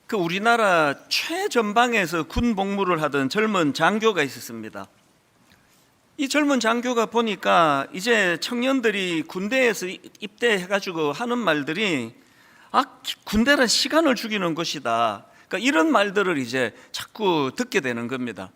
그 우리나라 최전방에서 군 복무를 하던 젊은 장교가 있었습니다. 이 젊은 장교가 보니까 이제 청년들이 군대에서 입대해가지고 하는 말들이 군대란 시간을 죽이는 것이다. 그러니까 이런 말들을 이제 자꾸 듣게 되는 겁니다.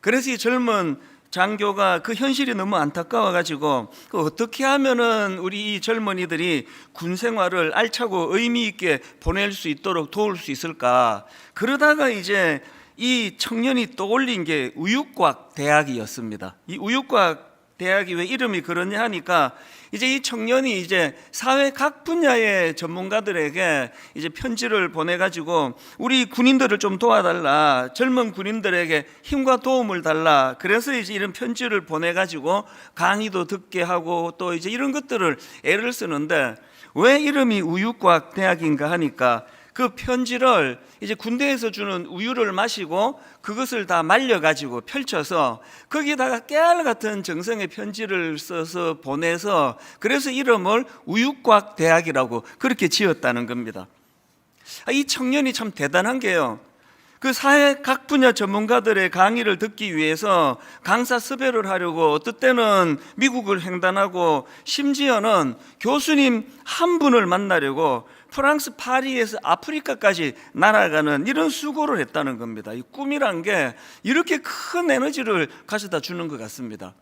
그래서 이 젊은 장교가 그 현실이 너무 안타까워가지고 어떻게 하면은 우리 이 젊은이들이 군 생활을 알차고 의미 있게 보낼 수 있도록 도울 수 있을까? 그러다가 이제 이 청년이 떠올린 게 우육과학 대학이었습니다. 이 우육과학 대학이 왜 이름이 그러냐 하니까 이제 이 청년이 이제 사회 각 분야의 전문가들에게 이제 편지를 보내가지고 우리 군인들을 좀 도와달라, 젊은 군인들에게 힘과 도움을 달라. 그래서 이제 이런 편지를 보내가지고 강의도 듣게 하고 또 이제 이런 것들을 애를 쓰는데 왜 이름이 우육과학 대학인가 하니까 그 편지를 이제 군대에서 주는 우유를 마시고 그것을 다 말려가지고 펼쳐서 거기다가 깨알 같은 정성의 편지를 써서 보내서 그래서 이름을 우육과학 대학이라고 그렇게 지었다는 겁니다. 이 청년이 참 대단한 게요, 그 사회 각 분야 전문가들의 강의를 듣기 위해서 강사 섭외를 하려고 어떨 때는 미국을 횡단하고 심지어는 교수님 한 분을 만나려고 프랑스 파리에서 아프리카까지 날아가는 이런 수고를 했다는 겁니다. 이 꿈이란 게 이렇게 큰 에너지를 가져다 주는 것 같습니다.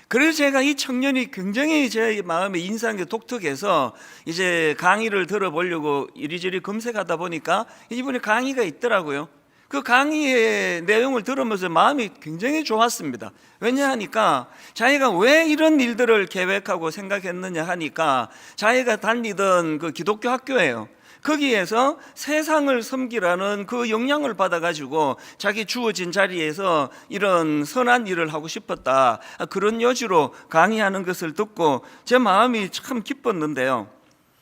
그래서 제가 이 청년이 굉장히 제 마음에 인상이 독특해서 이제 강의를 들어보려고 이리저리 검색하다 보니까 이분의 강의가 있더라고요. 그 강의의 내용을 들으면서 마음이 굉장히 좋았습니다. 왜냐하니까 자기가 왜 이런 일들을 계획하고 생각했느냐 하니까 자기가 다니던 그 기독교 학교예요. 거기에서 세상을 섬기라는 그 영향을 받아가지고 자기 주어진 자리에서 이런 선한 일을 하고 싶었다, 그런 여지로 강의하는 것을 듣고 제 마음이 참 기뻤는데요.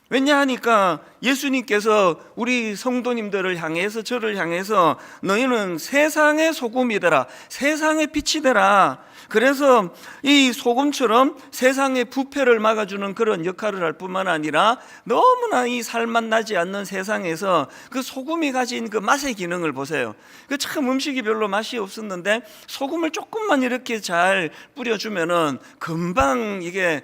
왜냐하니까 예수님께서 우리 성도님들을 향해서, 저를 향해서 너희는 세상의 소금이 되라, 세상의 빛이 되라. 그래서 이 소금처럼 세상의 부패를 막아주는 그런 역할을 할 뿐만 아니라 너무나 이 살맛 나지 않는 세상에서 그 소금이 가진 그 맛의 기능을 보세요. 그 참 음식이 별로 맛이 없었는데 소금을 조금만 이렇게 잘 뿌려주면은 금방 이게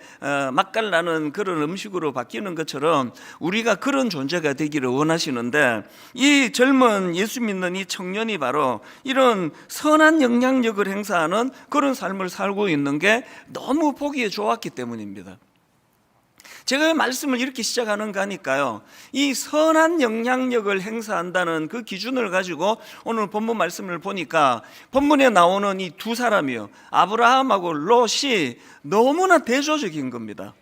맛깔나는 그런 음식으로 바뀌는 것처럼 우리가 그런 존재가 되기를 원하시는데 이 젊은 예수 믿는 이 청년이 바로 이런 선한 영향력을 행사하는 그런 삶을 살고 있는 게 너무 보기에 좋았기 때문입니다. 제가 왜 말씀을 이렇게 시작하는가 하니까요, 이 선한 영향력을 행사한다는 그 기준을 가지고 오늘 본문 말씀을 보니까 본문에 나오는 이 두 사람이요, 아브라함하고 롯이 너무나 대조적인 겁니다.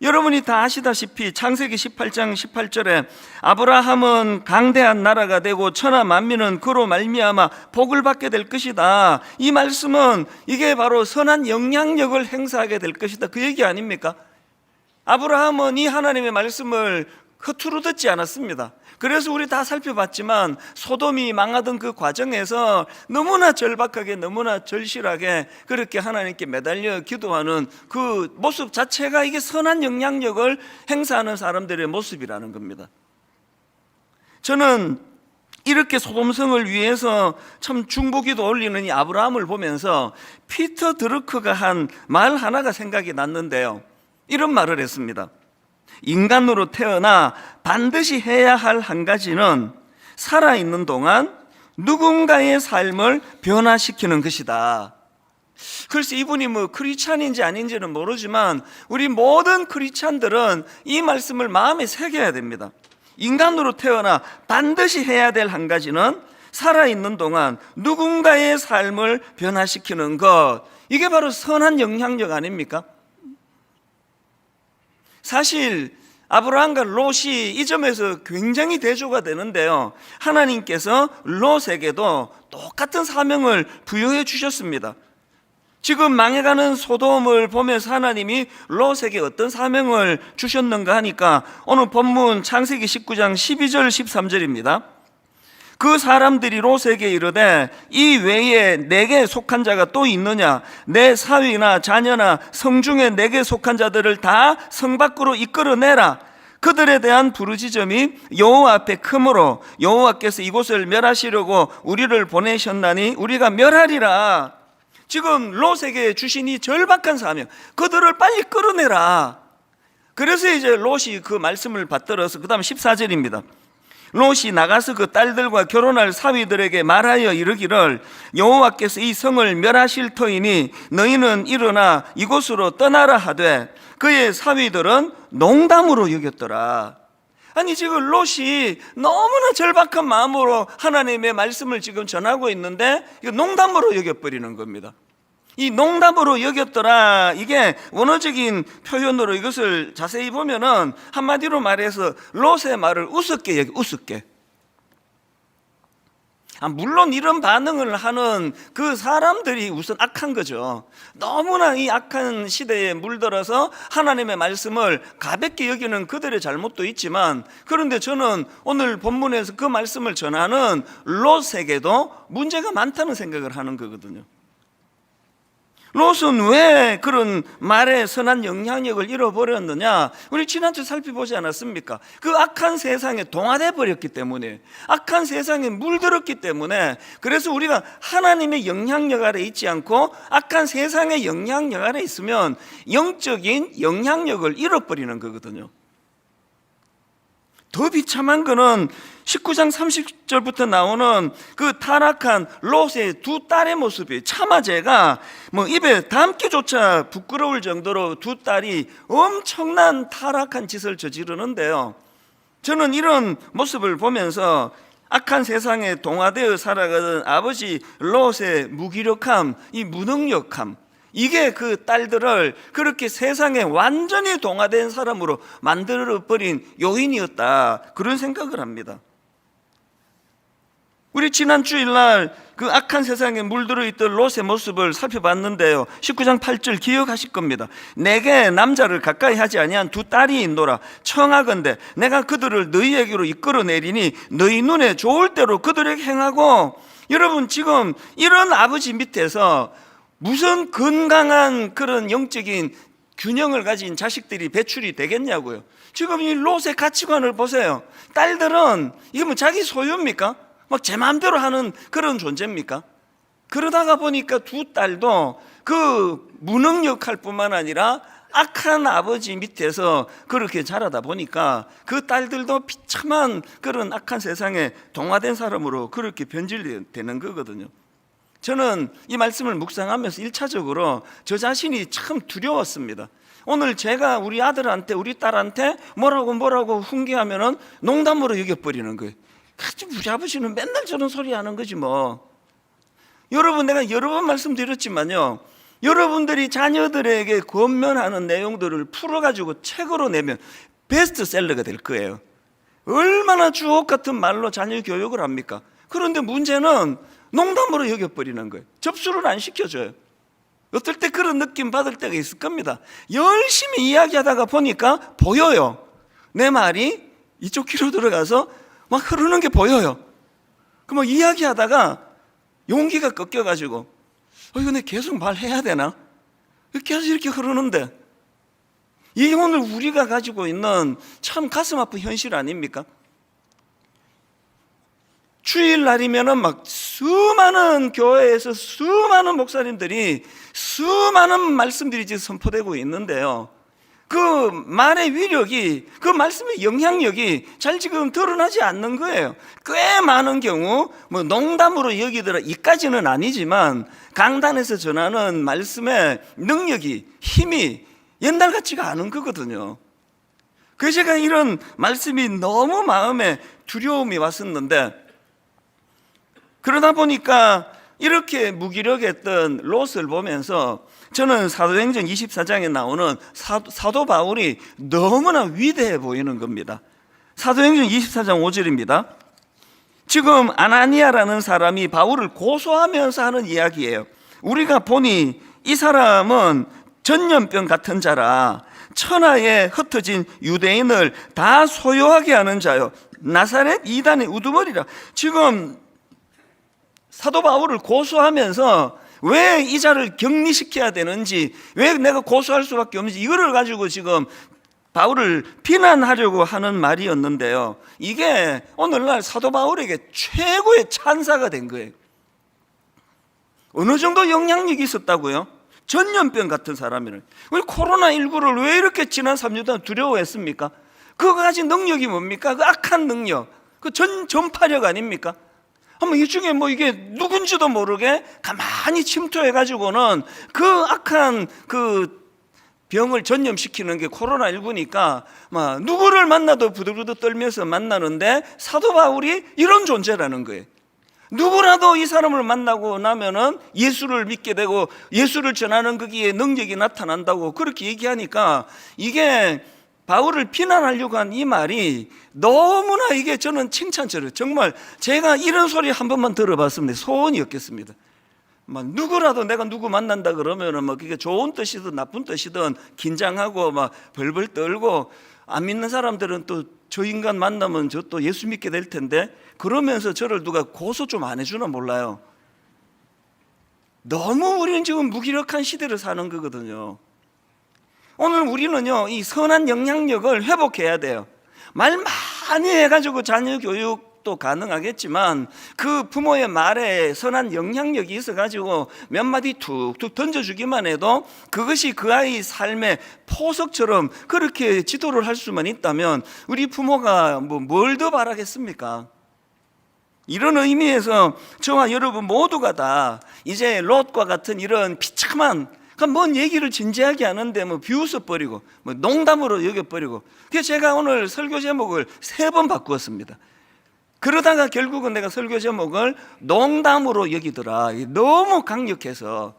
여러분이 다 아시다시피 창세기 18장 18절에 아브라함은 강대한 나라가 되고 천하 만민은 그로 말미암아 복을 받게 될 것이다. 이 말씀은 이게 바로 선한 영향력을 행사하게 될 것이다, 그 얘기 아닙니까? 아브라함은 이 하나님의 말씀을 허투루 듣지 않았습니다. 그래서 우리 다 살펴봤지만 소돔이 망하던 그 과정에서 너무나 절박하게, 너무나 절실하게 그렇게 하나님께 매달려 기도하는 그 모습 자체가 이게 선한 영향력을 행사하는 사람들의 모습이라는 겁니다. 저는 이렇게 소돔성을 위해서 참 중보기도 올리는 이 아브라함을 보면서 피터 드루크가 한 말 하나가 생각이 났는데요, 이런 말을 했습니다. 인간으로 태어나 반드시 해야 할 한 가지는 살아있는 동안 누군가의 삶을 변화시키는 것이다. 글쎄, 이분이 뭐 크리스찬인지 아닌지는 모르지만 우리 모든 크리스찬들은 이 말씀을 마음에 새겨야 됩니다. 인간으로 태어나 반드시 해야 될 한 가지는 살아있는 동안 누군가의 삶을 변화시키는 것, 이게 바로 선한 영향력 아닙니까? 사실 아브라함과 롯이 이 점에서 굉장히 대조가 되는데요, 하나님께서 롯에게도 똑같은 사명을 부여해 주셨습니다. 지금 망해가는 소돔을 보면서 하나님이 롯에게 어떤 사명을 주셨는가 하니까 오늘 본문 창세기 19장 12절 13절입니다. 그 사람들이 롯에게 이르되 이 외에 내게 속한 자가 또 있느냐? 내 사위나 자녀나 성중에 내게 속한 자들을 다 성 밖으로 이끌어내라. 그들에 대한 부르짖음이 여호와 앞에 크므로 여호와께서 이곳을 멸하시려고 우리를 보내셨나니 우리가 멸하리라. 지금 롯에게 주신 이 절박한 사명, 그들을 빨리 끌어내라. 그래서 이제 롯이 그 말씀을 받들어서 그 다음 14절입니다. 롯이 나가서 그 딸들과 결혼할 사위들에게 말하여 이르기를 여호와께서 이 성을 멸하실 터이니 너희는 일어나 이곳으로 떠나라 하되 그의 사위들은 농담으로 여겼더라. 아니 지금 롯이 너무나 절박한 마음으로 하나님의 말씀을 지금 전하고 있는데 이거 농담으로 여겨버리는 겁니다. 이 농담으로 여겼더라, 이게 원어적인 표현으로 이것을 자세히 보면은 한마디로 말해서 롯의 말을 우습게 여기, 우습게. 물론 이런 반응을 하는 그 사람들이 우선 악한 거죠. 너무나 이 악한 시대에 물들어서 하나님의 말씀을 가볍게 여기는 그들의 잘못도 있지만, 그런데 저는 오늘 본문에서 그 말씀을 전하는 롯에게도 문제가 많다는 생각을 하는 거거든요. 롯은 왜 그런 말에 선한 영향력을 잃어버렸느냐? 우리 지난주 살펴보지 않았습니까? 그 악한 세상에 동화돼 버렸기 때문에, 악한 세상에 물들었기 때문에, 그래서 우리가 하나님의 영향력 아래 있지 않고 악한 세상의 영향력 아래 있으면 영적인 영향력을 잃어버리는 거거든요. 더 비참한 거는 19장 30절부터 나오는 그 타락한 롯의 두 딸의 모습이에요. 차마제가 입에 담기조차 부끄러울 정도로 두 딸이 엄청난 타락한 짓을 저지르는데요. 저는 이런 모습을 보면서 악한 세상에 동화되어 살아가던 아버지 롯의 무기력함, 이 무능력함, 이게 그 딸들을 그렇게 세상에 완전히 동화된 사람으로 만들어버린 요인이었다, 그런 생각을 합니다. 우리 지난 주일날 그 악한 세상에 물들어 있던 롯의 모습을 살펴봤는데요, 19장 8절 기억하실 겁니다. 내게 남자를 가까이 하지 아니한 두 딸이 있노라. 청하건대 내가 그들을 너희에게로 이끌어내리니 너희 눈에 좋을 대로 그들에게 행하고. 여러분, 지금 이런 아버지 밑에서 무슨 건강한 그런 영적인 균형을 가진 자식들이 배출이 되겠냐고요. 지금 이 롯의 가치관을 보세요. 딸들은 이게 자기 소유입니까? 제 마음대로 하는 그런 존재입니까? 그러다가 보니까 두 딸도 그 무능력할 뿐만 아니라 악한 아버지 밑에서 그렇게 자라다 보니까 그 딸들도 비참한 그런 악한 세상에 동화된 사람으로 그렇게 변질되는 거거든요. 저는 이 말씀을 묵상하면서 1차적으로 저 자신이 참 두려웠습니다. 오늘 제가 우리 아들한테, 우리 딸한테 뭐라고 훈계하면은 농담으로 여겨버리는 거예요. 우리 아버지는 맨날 저런 소리 하는 거지 뭐. 여러분, 내가 여러 번 말씀드렸지만요, 여러분들이 자녀들에게 권면하는 내용들을 풀어가지고 책으로 내면 베스트셀러가 될 거예요. 얼마나 주옥 같은 말로 자녀 교육을 합니까? 그런데 문제는 농담으로 여겨버리는 거예요. 접수를 안 시켜줘요. 어떨 때 그런 느낌 받을 때가 있을 겁니다. 열심히 이야기하다가 보니까 보여요. 내 말이 이쪽 귀로 들어가서 막 흐르는 게 보여요. 그 이야기하다가 용기가 꺾여가지고 이거 내가 계속 말해야 되나? 계속 이렇게 흐르는데, 이게 오늘 우리가 가지고 있는 참 가슴 아픈 현실 아닙니까? 주일날이면은 수많은 교회에서 수많은 목사님들이 수많은 말씀들이 지금 선포되고 있는데요, 그 말의 위력이, 그 말씀의 영향력이 잘 지금 드러나지 않는 거예요. 꽤 많은 경우 농담으로 여기더라 이까지는 아니지만 강단에서 전하는 말씀의 능력이, 힘이 옛날 같지가 않은 거거든요. 그래서 제가 이런 말씀이 너무 마음에 두려움이 왔었는데, 그러다 보니까 이렇게 무기력했던 롯을 보면서 저는 사도행전 24장에 나오는 사도 바울이 너무나 위대해 보이는 겁니다. 사도행전 24장 5절입니다. 지금 아나니아라는 사람이 바울을 고소하면서 하는 이야기예요. 우리가 보니 이 사람은 전염병 같은 자라 천하에 흩어진 유대인을 다 소요하게 하는 자요, 나사렛 이단의 우두머리라. 지금 사도 바울을 고소하면서 왜 이 자를 격리시켜야 되는지, 왜 내가 고소할 수밖에 없는지, 이거를 가지고 지금 바울을 비난하려고 하는 말이었는데요, 이게 오늘날 사도 바울에게 최고의 찬사가 된 거예요. 어느 정도 영향력이 있었다고요? 전염병 같은 사람이를, 우리 코로나19를 왜 이렇게 지난 3년 동안 두려워했습니까? 그거 가진 능력이 뭡니까? 그 악한 능력, 그 전파력 아닙니까? 한번 이 중에 뭐 이게 누군지도 모르게 가만히 침투해가지고는 그 악한 그 병을 전염시키는 게 코로나19니까 막 누구를 만나도 부들부들 떨면서 만나는데, 사도 바울이 이런 존재라는 거예요. 누구라도 이 사람을 만나고 나면은 예수를 믿게 되고 예수를 전하는 거기에 능력이 나타난다고 그렇게 얘기하니까, 이게 바울을 비난하려고 한 이 말이 너무나 이게 저는 칭찬처럼, 정말 제가 이런 소리 한 번만 들어봤으면 소원이었겠습니다. 막 누구라도 내가 누구 만난다 그러면은 뭐 그게 좋은 뜻이든 나쁜 뜻이든 긴장하고 막 벌벌 떨고, 안 믿는 사람들은 또 저 인간 만나면 저 또 예수 믿게 될 텐데 그러면서 저를 누가 고소 좀 안 해주나 몰라요. 너무 우리는 지금 무기력한 시대를 사는 거거든요. 오늘 우리는요, 이 선한 영향력을 회복해야 돼요. 말 많이 해가지고 자녀 교육도 가능하겠지만, 그 부모의 말에 선한 영향력이 있어가지고 몇 마디 툭툭 던져주기만 해도 그것이 그 아이 삶의 포석처럼 그렇게 지도를 할 수만 있다면 우리 부모가 뭘 더 바라겠습니까? 이런 의미에서 저와 여러분 모두가 다 이제 롯과 같은 이런 비참한, 뭔 얘기를 진지하게 하는데 뭐 비웃어버리고 뭐 농담으로 여겨버리고, 그래서 제가 오늘 설교 제목을 3번 바꾸었습니다. 그러다가 결국은 내가 설교 제목을 농담으로 여기더라. 너무 강력해서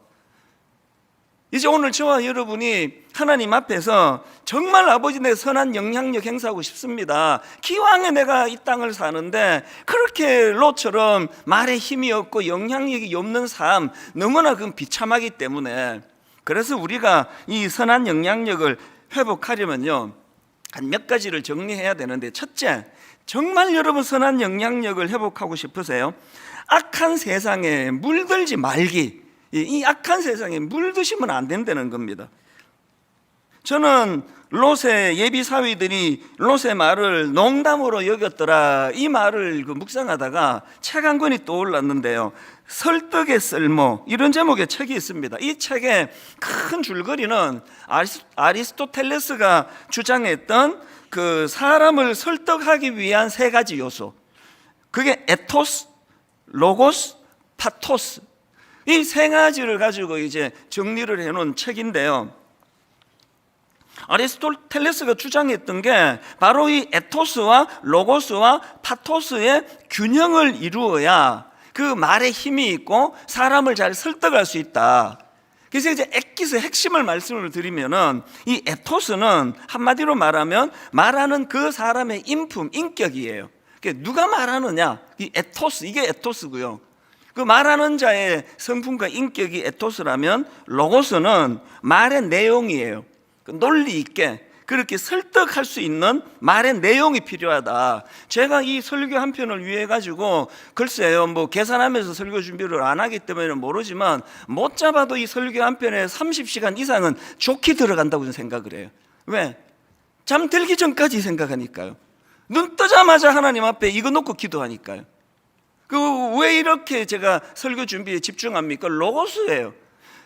이제 오늘 저와 여러분이 하나님 앞에서 정말 아버지 내 선한 영향력 행사하고 싶습니다. 기왕에 내가 이 땅을 사는데 그렇게 롯처럼 말에 힘이 없고 영향력이 없는 삶, 너무나 그건 비참하기 때문에, 그래서 우리가 이 선한 영향력을 회복하려면요, 한 몇 가지를 정리해야 되는데, 첫째, 정말 여러분 선한 영향력을 회복하고 싶으세요? 악한 세상에 물들지 말기. 이 악한 세상에 물드시면 안 된다는 겁니다. 저는 롯의 예비 사위들이 롯의 말을 농담으로 여겼더라, 이 말을 묵상하다가 책 한 권이 떠올랐는데요, 설득의 쓸모, 이런 제목의 책이 있습니다. 이 책의 큰 줄거리는 아리스토텔레스가 주장했던 그 사람을 설득하기 위한 3가지 요소, 그게 에토스, 로고스, 파토스, 이 3가지를 가지고 이제 정리를 해놓은 책인데요, 아리스토텔레스가 주장했던 게 바로 이 에토스와 로고스와 파토스의 균형을 이루어야 그 말에 힘이 있고 사람을 잘 설득할 수 있다. 그래서 이제 엑기스 핵심을 말씀을 드리면은, 이 에토스는 한마디로 말하면 말하는 그 사람의 인품, 인격이에요. 누가 말하느냐, 이 에토스, 이게 에토스고요. 그 말하는 자의 성품과 인격이 에토스라면, 로고스는 말의 내용이에요. 논리 있게 그렇게 설득할 수 있는 말의 내용이 필요하다. 제가 이 설교 한 편을 위해 가지고 글쎄요, 뭐 계산하면서 설교 준비를 안 하기 때문에 모르지만 못 잡아도 이 설교 한 편에 30시간 이상은 좋게 들어간다고 생각을 해요. 왜? 잠들기 전까지 생각하니까요. 눈 뜨자마자 하나님 앞에 이거 놓고 기도하니까요. 왜 이렇게 제가 설교 준비에 집중합니까? 로고스예요.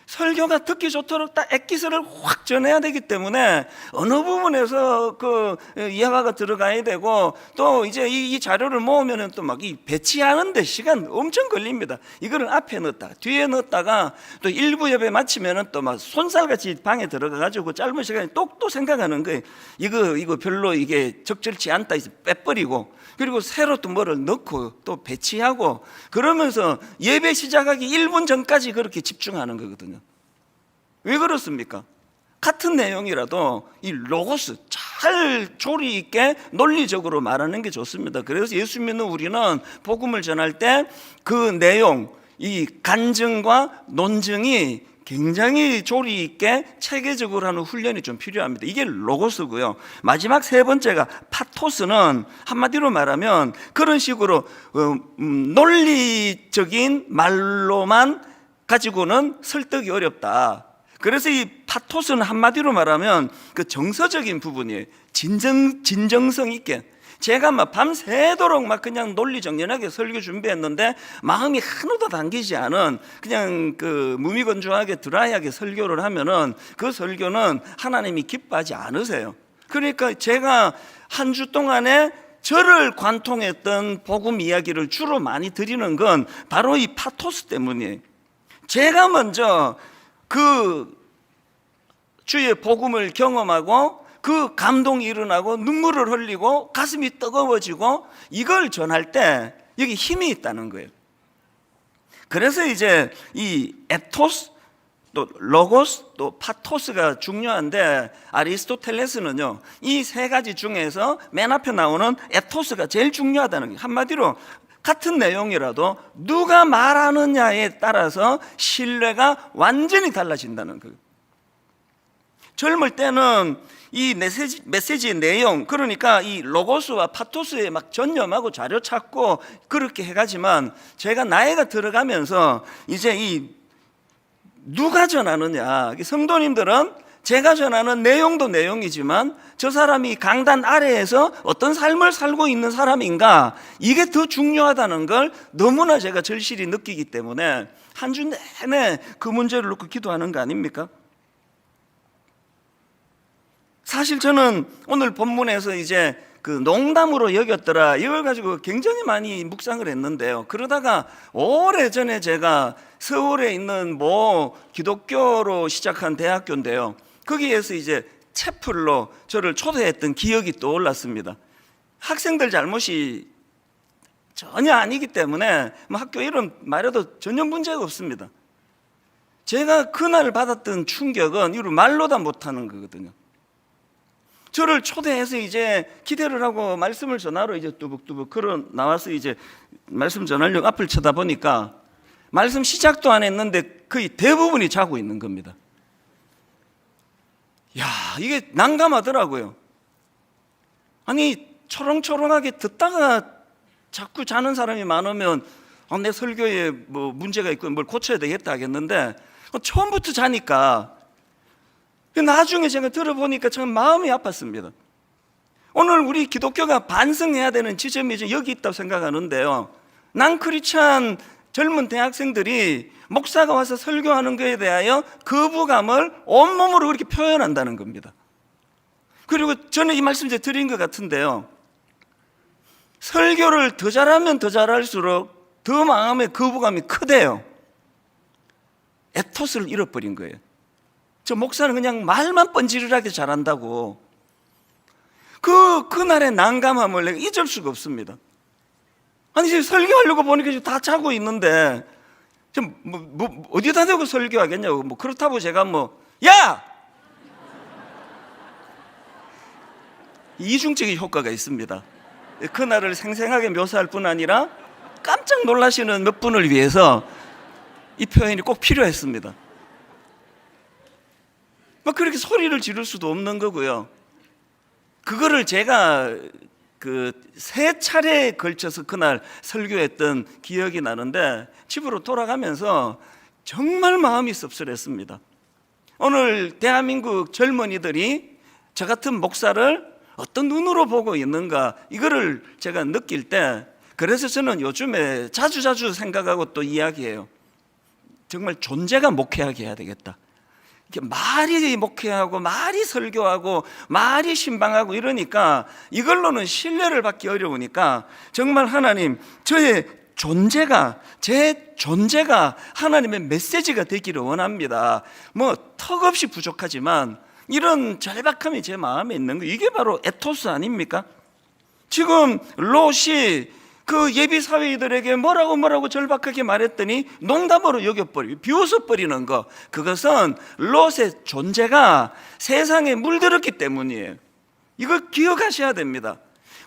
설교가 듣기 좋도록 딱 엑기스를 확 전해야 되기 때문에 어느 부분에서 그 이해가 들어가야 되고, 또 이제 이 자료를 모으면은 또 막 이 배치하는데 시간 엄청 걸립니다. 이거를 앞에 넣었다가 뒤에 넣었다가 또 일부 예배 마치면은 또 막 손살같이 방에 들어가가지고 짧은 시간에 또 생각하는 거예요. 이거 별로 이게 적절치 않다 해서 빼버리고, 그리고 새로 또 뭐를 넣고 또 배치하고, 그러면서 예배 시작하기 1분 전까지 그렇게 집중하는 거거든요. 왜 그렇습니까? 같은 내용이라도 이 로고스 잘 조리 있게 논리적으로 말하는 게 좋습니다. 그래서 예수 믿는 우리는 복음을 전할 때 그 내용, 이 간증과 논증이 굉장히 조리 있게 체계적으로 하는 훈련이 좀 필요합니다. 이게 로고스고요. 마지막 3번째가 파토스는 한마디로 말하면 그런 식으로 논리적인 말로만 가지고는 설득이 어렵다. 그래서 이 파토스는 한마디로 말하면 그 정서적인 부분이에요. 진정성 있게 제가 막 밤새도록 막 그냥 논리정연하게 설교 준비했는데 마음이 하나도 당기지 않은 그냥 그 무미건조하게 드라이하게 설교를 하면은 그 설교는 하나님이 기뻐하지 않으세요. 그러니까 제가 한 주 동안에 저를 관통했던 복음 이야기를 주로 많이 드리는 건 바로 이 파토스 때문이에요. 제가 먼저 그 주의 복음을 경험하고 그 감동이 일어나고 눈물을 흘리고 가슴이 뜨거워지고 이걸 전할 때 여기 힘이 있다는 거예요. 그래서 이제 이 에토스 또 로고스 또 파토스가 중요한데 아리스토텔레스는요 이 세 가지 중에서 맨 앞에 나오는 에토스가 제일 중요하다는 거예요. 한마디로 같은 내용이라도 누가 말하느냐에 따라서 신뢰가 완전히 달라진다는 거예요. 젊을 때는 이 메시지의 내용, 그러니까 이 로고스와 파토스에 막 전념하고 자료 찾고 그렇게 해가지만 제가 나이가 들어가면서 이제 이 누가 전하느냐, 성도님들은 제가 전하는 내용도 내용이지만 저 사람이 강단 아래에서 어떤 삶을 살고 있는 사람인가, 이게 더 중요하다는 걸 너무나 제가 절실히 느끼기 때문에 한 주 내내 그 문제를 놓고 기도하는 거 아닙니까? 사실 저는 오늘 본문에서 이제 그 농담으로 여겼더라 이걸 가지고 굉장히 많이 묵상을 했는데요. 그러다가 오래전에 제가 서울에 있는 기독교로 시작한 대학교인데요. 거기에서 이제 채플로 저를 초대했던 기억이 떠올랐습니다. 학생들 잘못이 전혀 아니기 때문에 학교 이름 말해도 전혀 문제가 없습니다. 제가 그날 받았던 충격은 이걸 말로 다 못하는 거거든요. 저를 초대해서 이제 기대를 하고 말씀을 전하러 이제 뚜벅뚜벅 걸어 나와서 이제 말씀 전하려고 앞을 쳐다보니까 말씀 시작도 안 했는데 거의 대부분이 자고 있는 겁니다. 야, 이게 난감하더라고요. 아니, 초롱초롱하게 듣다가 자꾸 자는 사람이 많으면 내 설교에 문제가 있고 뭘 고쳐야 되겠다 하겠는데 처음부터 자니까 나중에 제가 들어보니까 참 마음이 아팠습니다. 오늘 우리 기독교가 반성해야 되는 지점이 이제 여기 있다고 생각하는데요. 난 젊은 대학생들이 목사가 와서 설교하는 것에 대하여 거부감을 온몸으로 그렇게 표현한다는 겁니다. 그리고 저는 이 말씀 이제 드린 것 같은데요. 설교를 더 잘하면 더 잘할수록 더 마음의 거부감이 크대요. 에토스를 잃어버린 거예요. 저 목사는 그냥 말만 뻔지르르하게 잘한다고. 그날의 난감함을 내가 잊을 수가 없습니다. 아니, 지금 설교하려고 보니까 지금 다 자고 있는데, 지금 어디다 대고 설교하겠냐고. 그렇다고 제가 야! 이중적인 효과가 있습니다. 그날을 생생하게 묘사할 뿐 아니라 깜짝 놀라시는 몇 분을 위해서 이 표현이 꼭 필요했습니다. 그렇게 소리를 지를 수도 없는 거고요. 그거를 제가 세 차례에 걸쳐서 그날 설교했던 기억이 나는데 집으로 돌아가면서 정말 마음이 씁쓸했습니다. 오늘 대한민국 젊은이들이 저 같은 목사를 어떤 눈으로 보고 있는가, 이거를 제가 느낄 때, 그래서 저는 요즘에 자주 생각하고 또 이야기해요. 정말 존재가 목회하게 해야 되겠다. 말이 목회하고 말이 설교하고 말이 신방하고 이러니까 이걸로는 신뢰를 받기 어려우니까 정말 하나님, 제 존재가 하나님의 메시지가 되기를 원합니다. 턱없이 부족하지만 이런 절박함이 제 마음에 있는 거, 이게 바로 에토스 아닙니까? 지금 롯이 그 예비 사회들에게 뭐라고 절박하게 말했더니 농담으로 여겨버리고 비웃어버리는 거, 그것은 롯의 존재가 세상에 물들었기 때문이에요. 이거 기억하셔야 됩니다.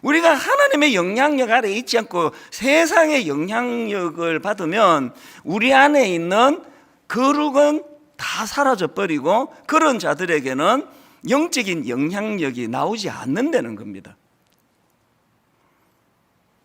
우리가 하나님의 영향력 아래 있지 않고 세상의 영향력을 받으면 우리 안에 있는 거룩은 다 사라져버리고 그런 자들에게는 영적인 영향력이 나오지 않는다는 겁니다.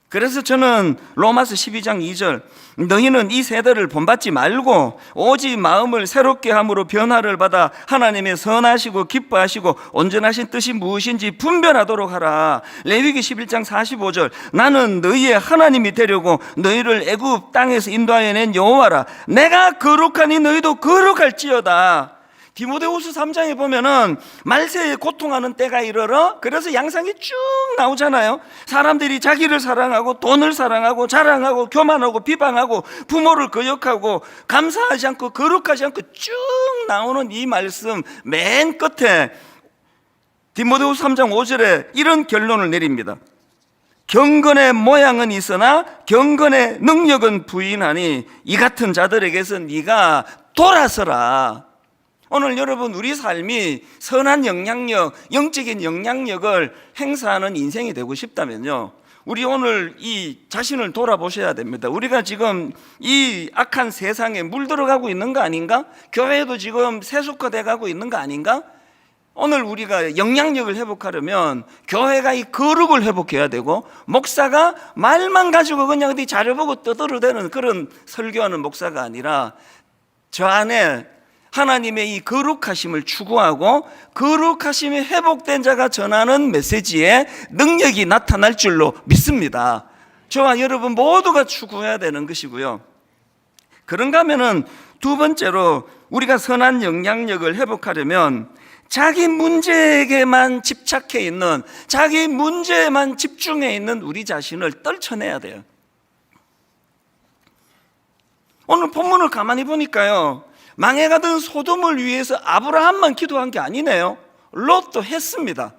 그래서 저는 로마서 12장 2절 너희는 이 세대를 본받지 말고 오직 마음을 새롭게 함으로 변화를 받아 하나님의 선하시고 기뻐하시고 온전하신 뜻이 무엇인지 분별하도록 하라. 레위기 11장 45절 나는 너희의 하나님이 되려고 너희를 애굽 땅에서 인도하여 낸 여호와라. 내가 거룩하니 너희도 거룩할지어다. 디모데후서 3장에 보면은 말세에 고통하는 때가 이르러, 그래서 양상이 쭉 나오잖아요. 사람들이 자기를 사랑하고 돈을 사랑하고 자랑하고 교만하고 비방하고 부모를 거역하고 감사하지 않고 거룩하지 않고 쭉 나오는 이 말씀 맨 끝에 디모데후서 3장 5절에 이런 결론을 내립니다. 경건의 모양은 있으나 경건의 능력은 부인하니 이 같은 자들에게서 네가 돌아서라. 오늘 여러분 우리 삶이 선한 영향력, 영적인 영향력을 행사하는 인생이 되고 싶다면요, 우리 오늘 이 자신을 돌아보셔야 됩니다. 우리가 지금 이 악한 세상에 물들어가고 있는 거 아닌가? 교회도 지금 세속화돼 가고 있는 거 아닌가? 오늘 우리가 영향력을 회복하려면 교회가 이 거룩을 회복해야 되고, 목사가 말만 가지고 그냥 어디 자료보고 떠들어대는 그런 설교하는 목사가 아니라 저 안에 하나님의 이 거룩하심을 추구하고 거룩하심이 회복된 자가 전하는 메시지에 능력이 나타날 줄로 믿습니다. 저와 여러분 모두가 추구해야 되는 것이고요. 그런가 하면은 두 번째로 우리가 선한 영향력을 회복하려면 자기 문제에게만 집착해 있는, 자기 문제에만 집중해 있는 우리 자신을 떨쳐내야 돼요. 오늘 본문을 가만히 보니까요, 망해가던 소돔을 위해서 아브라함만 기도한 게 아니네요. 롯도 했습니다.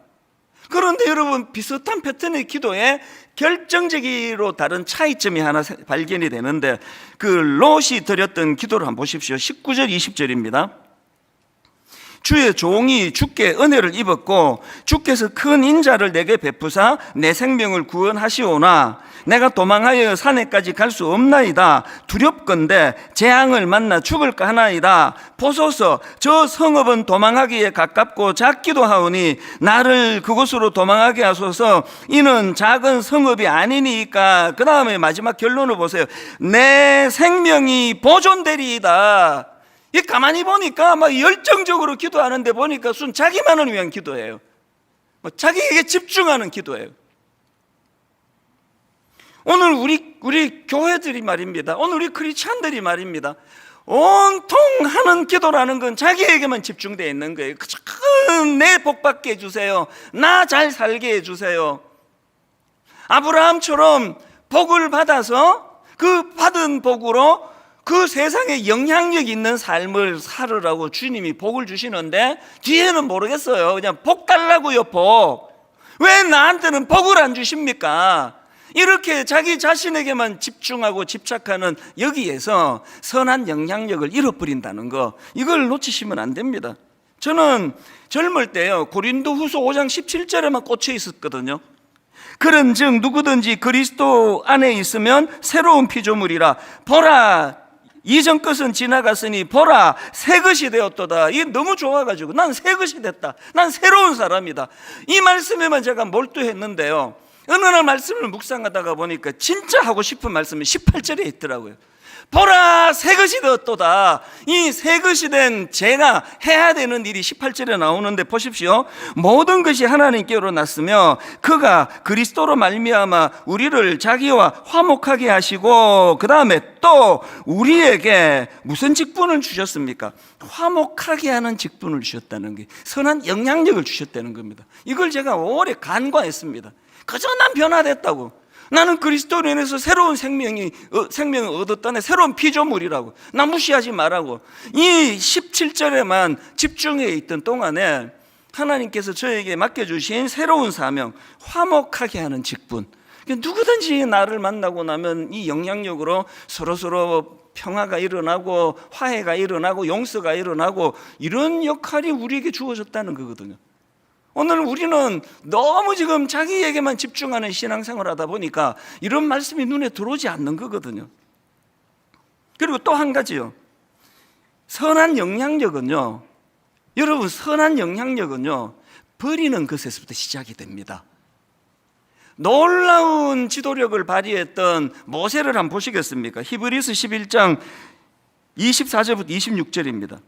그런데 여러분, 비슷한 패턴의 기도에 결정적으로 다른 차이점이 하나 발견이 되는데, 그 롯이 드렸던 기도를 한번 보십시오. 19절 20절입니다 주의 종이 주께 은혜를 입었고 주께서 큰 인자를 내게 베푸사 내 생명을 구원하시오나 내가 도망하여 산에까지 갈 수 없나이다. 두렵건대 재앙을 만나 죽을까 하나이다. 보소서, 저 성읍은 도망하기에 가깝고 작기도 하오니 나를 그곳으로 도망하게 하소서. 이는 작은 성읍이 아니니까. 그 다음에 마지막 결론을 보세요. 내 생명이 보존되리이다. 이 가만히 보니까 막 열정적으로 기도하는데 보니까 순 자기만을 위한 기도예요. 자기에게 집중하는 기도예요. 오늘 우리 교회들이 말입니다. 오늘 우리 크리스찬들이 말입니다. 온통 하는 기도라는 건 자기에게만 집중되어 있는 거예요. 내 복 받게 해주세요. 나 잘 살게 해주세요. 아브라함처럼 복을 받아서 그 받은 복으로 그 세상에 영향력 있는 삶을 살으라고 주님이 복을 주시는데 뒤에는 모르겠어요. 그냥 복 달라고요, 복. 왜 나한테는 복을 안 주십니까? 이렇게 자기 자신에게만 집중하고 집착하는 여기에서 선한 영향력을 잃어버린다는 거, 이걸 놓치시면 안 됩니다. 저는 젊을 때요, 고린도후서 5장 17절에만 꽂혀 있었거든요. 그런즉 누구든지 그리스도 안에 있으면 새로운 피조물이라. 보라, 이전 것은 지나갔으니 보라, 새 것이 되었도다. 이게 너무 좋아가지고 난 새 것이 됐다, 난 새로운 사람이다, 이 말씀에만 제가 몰두했는데요, 어느 날 말씀을 묵상하다가 보니까 진짜 하고 싶은 말씀이 18절에 있더라고요. 보라, 새 것이 되었도다. 이 새 것이 된 제가 해야 되는 일이 18절에 나오는데 보십시오. 모든 것이 하나님께로 났으며 그가 그리스도로 말미암아 우리를 자기와 화목하게 하시고, 그 다음에 또 우리에게 무슨 직분을 주셨습니까? 화목하게 하는 직분을 주셨다는 게, 선한 영향력을 주셨다는 겁니다. 이걸 제가 오래 간과했습니다. 그저 난 변화됐다고, 나는 그리스도로 인해서 새로운 생명을 얻었다네, 새로운 피조물이라고, 나 무시하지 말라고. 이 17절에만 집중해 있던 동안에 하나님께서 저에게 맡겨주신 새로운 사명, 화목하게 하는 직분. 누구든지 나를 만나고 나면 이 영향력으로 서로서로 평화가 일어나고 화해가 일어나고 용서가 일어나고, 이런 역할이 우리에게 주어졌다는 거거든요. 오늘 우리는 너무 지금 자기에게만 집중하는 신앙생활을 하다 보니까 이런 말씀이 눈에 들어오지 않는 거거든요. 그리고 또 한 가지요, 선한 영향력은요, 여러분, 선한 영향력은요, 버리는 것에서부터 시작이 됩니다. 놀라운 지도력을 발휘했던 모세를 한번 보시겠습니까? 히브리서 11장 24절부터 26절입니다.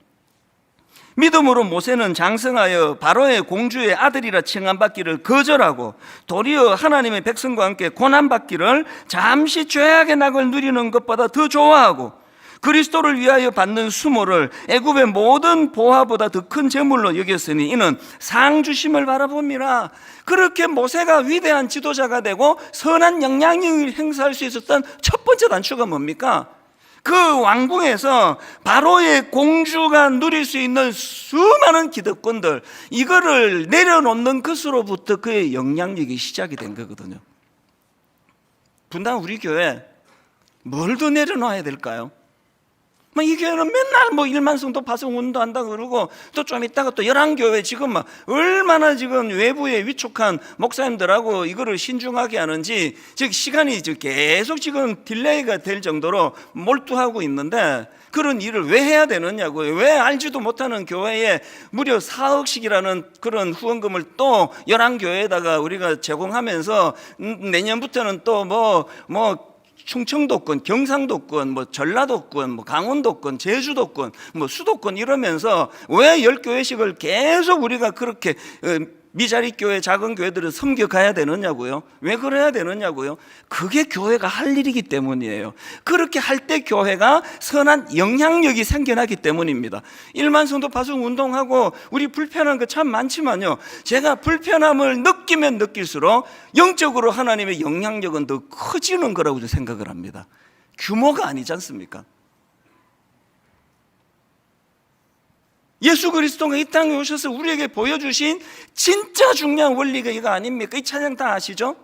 믿음으로 모세는 장성하여 바로의 공주의 아들이라 칭함받기를 거절하고 도리어 하나님의 백성과 함께 고난받기를 잠시 죄악의 낙을 누리는 것보다 더 좋아하고 그리스도를 위하여 받는 수모를 애굽의 모든 보화보다 더 큰 재물로 여겼으니 이는 상 주심을 바라봅니다. 그렇게 모세가 위대한 지도자가 되고 선한 영향력을 행사할 수 있었던 첫 번째 단추가 뭡니까? 그 왕궁에서 바로의 공주가 누릴 수 있는 수많은 기득권들, 이거를 내려놓는 것으로부터 그의 영향력이 시작이 된 거거든요. 분당 우리 교회 뭘 더 내려놔야 될까요? 이 교회는 맨날 일만성도 파송 운동한다 그러고 또 좀 있다가 또 열왕교회 지금 얼마나 지금 외부에 위촉한 목사님들하고 이거를 신중하게 하는지 즉 시간이 계속 지금 딜레이가 될 정도로 몰두하고 있는데 그런 일을 왜 해야 되느냐고요. 왜 알지도 못하는 교회에 무려 4억씩이라는 그런 후원금을 또 열왕교회에다가 우리가 제공하면서 내년부터는 또 충청도권, 경상도권, 전라도권, 강원도권, 제주도권, 수도권 이러면서 왜 10교회씩을 계속 우리가 그렇게 미자리 교회, 작은 교회들을 섬겨가야 되느냐고요. 왜 그래야 되느냐고요. 그게 교회가 할 일이기 때문이에요. 그렇게 할 때 교회가 선한 영향력이 생겨나기 때문입니다. 1만 성도 파송 운동하고 우리 불편한 거 참 많지만요, 제가 불편함을 느끼면 느낄수록 영적으로 하나님의 영향력은 더 커지는 거라고 생각을 합니다. 규모가 아니지 않습니까? 예수 그리스도가 이 땅에 오셔서 우리에게 보여주신 진짜 중요한 원리가 이거 아닙니까? 이 찬양 다 아시죠?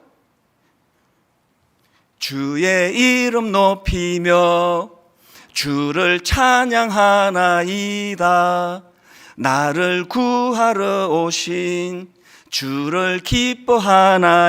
주의 이름 높이며 주를 찬양하나이다. 나를 구하러 오신 주를 기뻐하나이다.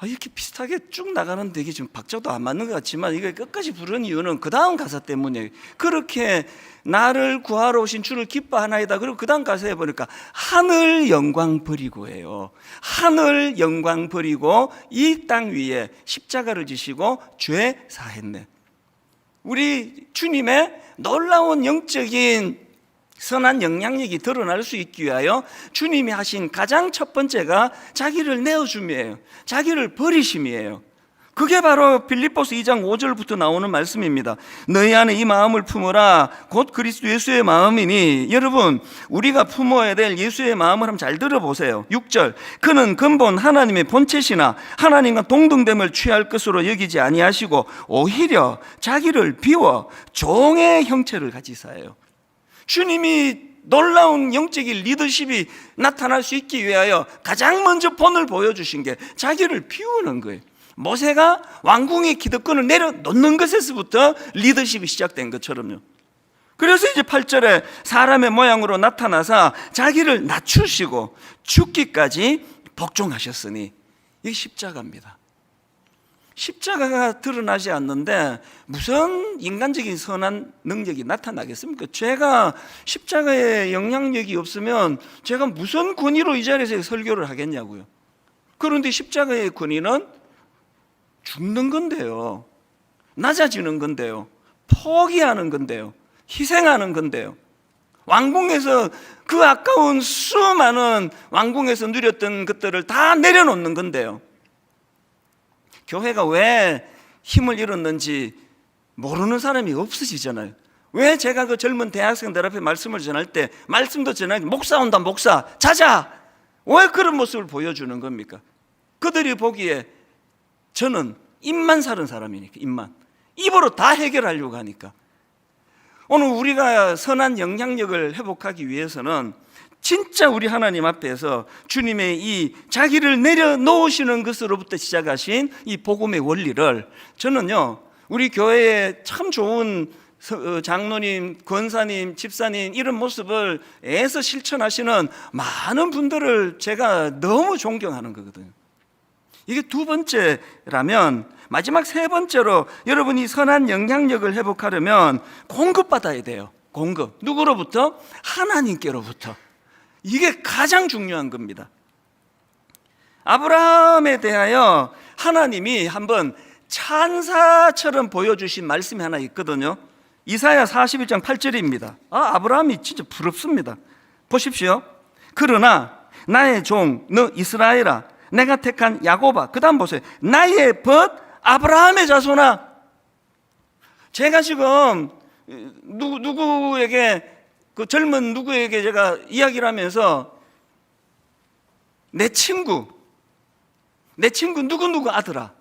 이렇게 비슷하게 쭉 나가는데 이게 지금 박자도 안 맞는 것 같지만 이게 끝까지 부르는 이유는 그 다음 가사 때문이에요. 그렇게 나를 구하러 오신 주를 기뻐하나이다. 그리고 그 다음 가사에 보니까 하늘 영광 버리고예요. 하늘 영광 버리고 이 땅 위에 십자가를 지시고 죄 사했네. 우리 주님의 놀라운 영적인 선한 영향력이 드러날 수 있기 위하여 주님이 하신 가장 첫 번째가 자기를 내어줌이에요. 자기를 버리심이에요. 그게 바로 빌립보서 2장 5절부터 나오는 말씀입니다. 너희 안에 이 마음을 품으라 곧 그리스도 예수의 마음이니. 여러분, 우리가 품어야 될 예수의 마음을 한번 잘 들어보세요. 6절, 그는 근본 하나님의 본체시나 하나님과 동등됨을 취할 것으로 여기지 아니하시고 오히려 자기를 비워 종의 형체를 가지사예요. 주님이 놀라운 영적인 리더십이 나타날 수 있기 위하여 가장 먼저 본을 보여주신 게 자기를 비우는 거예요. 모세가 왕궁의 기득권을 내려놓는 것에서부터 리더십이 시작된 것처럼요. 그래서 이제 8절에 사람의 모양으로 나타나사 자기를 낮추시고 죽기까지 복종하셨으니, 이게 십자가입니다. 십자가가 드러나지 않는데 무슨 인간적인 선한 능력이 나타나겠습니까? 제가 십자가의 영향력이 없으면 제가 무슨 권위로 이 자리에서 설교를 하겠냐고요. 그런데 십자가의 권위는 죽는 건데요, 낮아지는 건데요, 포기하는 건데요, 희생하는 건데요, 왕궁에서 그 아까운 수많은 왕궁에서 누렸던 것들을 다 내려놓는 건데요. 교회가 왜 힘을 잃었는지 모르는 사람이 없으시잖아요. 왜 제가 그 젊은 대학생들 앞에 말씀을 전할 때 말씀도 전하기 목사 온다, 목사 자자, 왜 그런 모습을 보여주는 겁니까? 그들이 보기에 저는 입만 사는 사람이니까, 입으로 다 해결하려고 하니까. 오늘 우리가 선한 영향력을 회복하기 위해서는 진짜 우리 하나님 앞에서 주님의 이 자기를 내려놓으시는 것으로부터 시작하신 이 복음의 원리를, 저는요, 우리 교회에 참 좋은 장로님, 권사님, 집사님 이런 모습을 애써 실천하시는 많은 분들을 제가 너무 존경하는 거거든요. 이게 두 번째라면, 마지막 세 번째로 여러분이 선한 영향력을 회복하려면 공급받아야 돼요. 공급. 누구로부터? 하나님께로부터. 이게 가장 중요한 겁니다. 아브라함에 대하여 하나님이 한번 찬사처럼 보여주신 말씀이 하나 있거든요. 이사야 41장 8절입니다. 아브라함이 진짜 부럽습니다. 보십시오. 그러나 나의 종 너 이스라엘아, 내가 택한 야곱아, 그 다음 보세요. 나의 벗 아브라함의 자손아. 제가 지금 누구에게, 그 젊은 누구에게 제가 이야기를 하면서 내 친구 누구 아들아,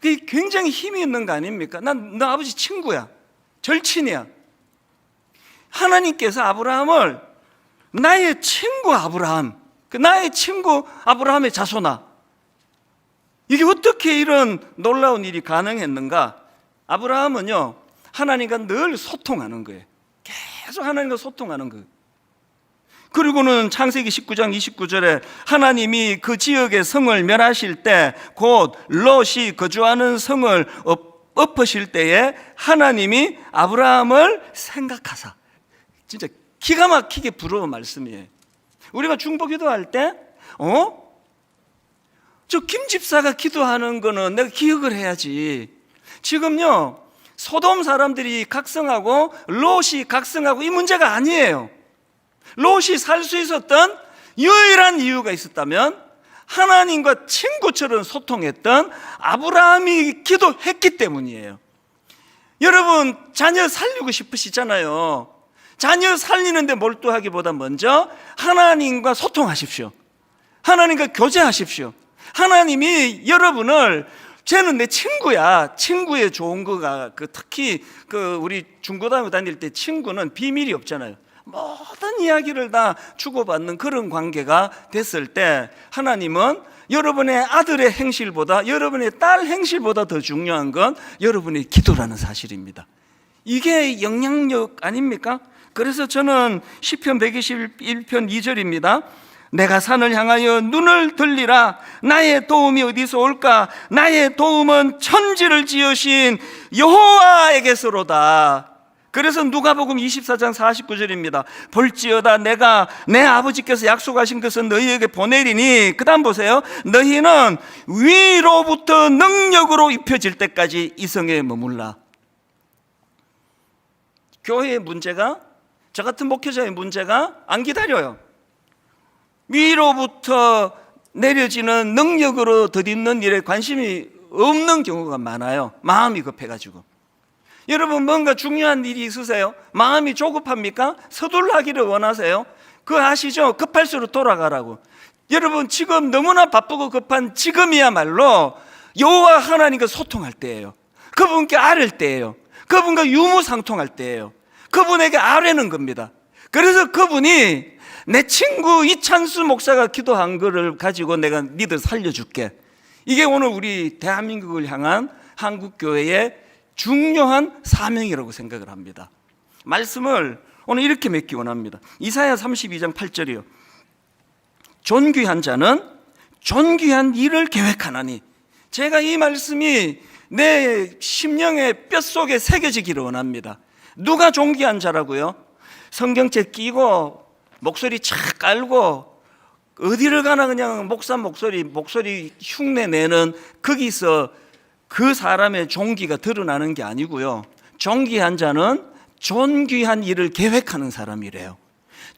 그게 굉장히 힘이 있는 거 아닙니까? 너 아버지 친구야, 절친이야. 하나님께서 아브라함을 나의 친구 아브라함, 나의 친구 아브라함의 자손아, 이게 어떻게 이런 놀라운 일이 가능했는가? 아브라함은요, 하나님과 늘 소통하는 거예요. 계속 하나님과 소통하는 거예요. 그리고는 창세기 19장 29절에 하나님이 그 지역의 성을 멸하실 때, 곧 롯이 거주하는 성을 엎으실 때에 하나님이 아브라함을 생각하사. 진짜 기가 막히게 부러운 말씀이에요. 우리가 중보 기도할 때 저 김 집사가 기도하는 거는 내가 기억을 해야지. 지금요, 소돔 사람들이 각성하고 롯이 각성하고 이 문제가 아니에요. 롯이 살 수 있었던 유일한 이유가 있었다면 하나님과 친구처럼 소통했던 아브라함이 기도했기 때문이에요. 여러분, 자녀 살리고 싶으시잖아요. 자녀 살리는데 몰두하기보다 먼저 하나님과 소통하십시오. 하나님과 교제하십시오. 하나님이 여러분을, 쟤는 내 친구야. 친구의 좋은 거가 특히 우리 중고등학교 다닐 때 친구는 비밀이 없잖아요. 모든 이야기를 다 주고받는 그런 관계가 됐을 때 하나님은 여러분의 아들의 행실보다, 여러분의 딸 행실보다 더 중요한 건 여러분의 기도라는 사실입니다. 이게 영향력 아닙니까? 그래서 저는 시편 121편 2절입니다. 내가 산을 향하여 눈을 들리라. 나의 도움이 어디서 올까? 나의 도움은 천지를 지으신 여호와에게서로다. 그래서 누가복음 24장 49절입니다. 볼지어다 내가 내 아버지께서 약속하신 것은 너희에게 보내리니, 그 다음 보세요. 너희는 위로부터 능력으로 입혀질 때까지 이 성에 머물라. 교회의 문제가, 저 같은 목회자의 문제가 안 기다려요. 위로부터 내려지는 능력으로 덧입는 일에 관심이 없는 경우가 많아요. 마음이 급해가지고. 여러분, 뭔가 중요한 일이 있으세요? 마음이 조급합니까? 서둘러 하기를 원하세요? 그거 아시죠? 급할수록 돌아가라고. 여러분, 지금 너무나 바쁘고 급한 지금이야말로 여호와 하나님과 소통할 때예요. 그분께 아뢰을 때예요. 그분과 유무상통할 때예요. 그분에게 아뢰는 겁니다. 그래서 그분이 내 친구 이찬수 목사가 기도한 거를 가지고 내가 니들 살려줄게. 이게 오늘 우리 대한민국을 향한 한국교회의 중요한 사명이라고 생각을 합니다. 말씀을 오늘 이렇게 맺기 원합니다. 이사야 32장 8절이요. 존귀한 자는 존귀한 일을 계획하나니. 제가 이 말씀이 내 심령의 뼛속에 새겨지기를 원합니다. 누가 존귀한 자라고요? 성경책 끼고 목소리 착 깔고 어디를 가나 그냥 목사 목소리 흉내 내는, 거기서 그 사람의 존귀가 드러나는 게 아니고요. 존귀한 자는 존귀한 일을 계획하는 사람이래요.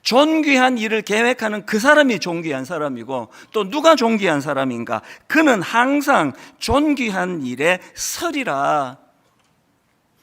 존귀한 일을 계획하는 그 사람이 존귀한 사람이고, 또 누가 존귀한 사람인가? 그는 항상 존귀한 일에 서리라.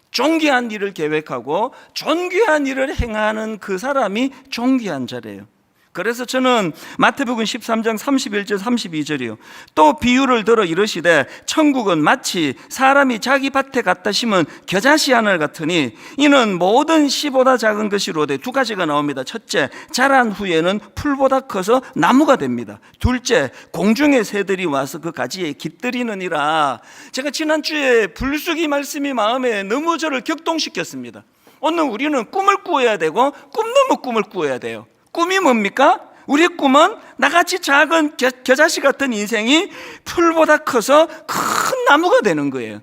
존귀한 일을 계획하고 존귀한 일을 행하는 그 사람이 존귀한 자래요. 그래서 저는 마태복음 13장 31절 32절이요. 또 비유를 들어 이르시되 천국은 마치 사람이 자기 밭에 갖다 심은 겨자씨 하늘 같으니 이는 모든 씨보다 작은 것이로되, 두 가지가 나옵니다. 첫째, 자란 후에는 풀보다 커서 나무가 됩니다. 둘째, 공중의 새들이 와서 그 가지에 깃들이느니라. 제가 지난주에 불쑥이 말씀이 마음에 너무 저를 격동시켰습니다. 오늘 우리는 꿈을 꾸어야 되고 꿈 넘어 꿈을 꾸어야 돼요. 꿈이 뭡니까? 우리의 꿈은 나같이 작은 겨자씨 같은 인생이 풀보다 커서 큰 나무가 되는 거예요.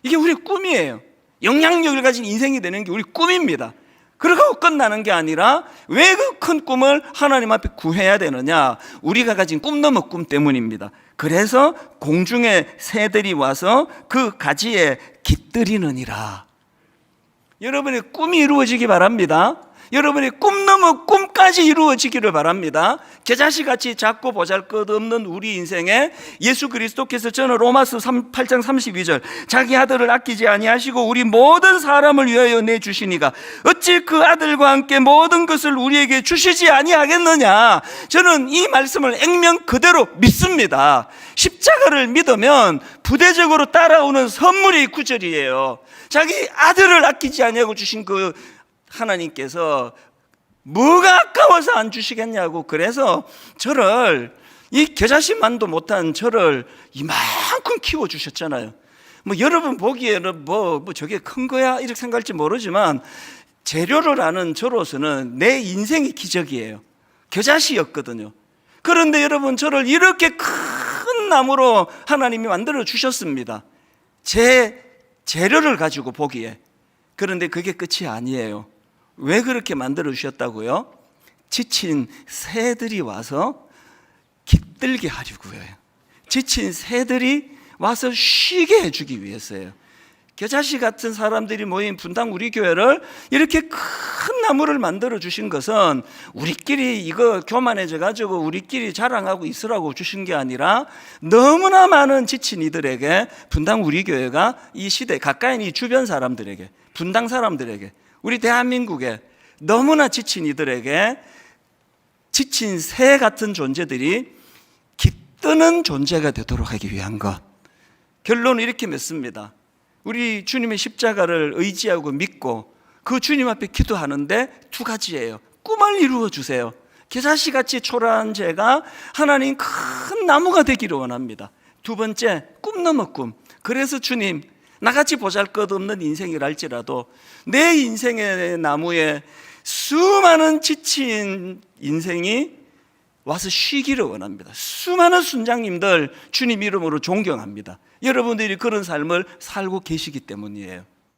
이게 우리의 꿈이에요. 영향력을 가진 인생이 되는 게 우리 꿈입니다. 그러고 끝나는 게 아니라 왜 그 큰 꿈을 하나님 앞에 구해야 되느냐? 우리가 가진 꿈 넘어 꿈 때문입니다. 그래서 공중의 새들이 와서 그 가지에 깃들이느니라. 여러분의 꿈이 이루어지기 바랍니다. 여러분의 꿈 넘어 꿈까지 이루어지기를 바랍니다. 겨자씨같이 작고 보잘것없는 우리 인생에 예수 그리스도께서 저는 로마서 8장 32절 자기 아들을 아끼지 아니하시고 우리 모든 사람을 위하여 내주시니가 어찌 그 아들과 함께 모든 것을 우리에게 주시지 아니하겠느냐. 저는 이 말씀을 액면 그대로 믿습니다. 십자가를 믿으면 부대적으로 따라오는 선물이 9절이에요. 자기 아들을 아끼지 아니하고 주신 그 하나님께서 뭐가 아까워서 안 주시겠냐고. 그래서 저를 이 겨자씨만도 못한 저를 이만큼 키워주셨잖아요. 뭐 여러분 보기에는 뭐 저게 큰 거야 이렇게 생각할지 모르지만 재료를 아는 저로서는 내 인생이 기적이에요. 겨자씨였거든요. 그런데 여러분 저를 이렇게 큰 나무로 하나님이 만들어 주셨습니다. 제 재료를 가지고 보기에. 그런데 그게 끝이 아니에요. 왜 그렇게 만들어 주셨다고요? 지친 새들이 와서 깃들게 하려고요. 지친 새들이 와서 쉬게 해주기 위해서예요. 겨자씨 같은 사람들이 모인 분당 우리 교회를 이렇게 큰 나무를 만들어 주신 것은 우리끼리 이거 교만해져 가지고 우리끼리 자랑하고 있으라고 주신 게 아니라 너무나 많은 지친 이들에게 분당 우리 교회가 이 시대 가까이 이 주변 사람들에게 분당 사람들에게 우리 대한민국에 너무나 지친 이들에게 지친 새 같은 존재들이 깃드는 존재가 되도록 하기 위한 것. 결론은 이렇게 맺습니다. 우리 주님의 십자가를 의지하고 믿고 그 주님 앞에 기도하는데 두 가지예요. 꿈을 이루어 주세요. 겨자씨같이 초라한 제가 하나님 큰 나무가 되기를 원합니다. 두 번째, 꿈 넘어 꿈. 그래서 주님, 나같이 보잘것없는 인생이라 할지라도 내 인생의 나무에 수많은 지친 인생이 와서 쉬기를 원합니다. 수많은 순장님들 주님 이름으로 존경합니다. 여러분들이 그런 삶을 살고 계시기 때문이에요.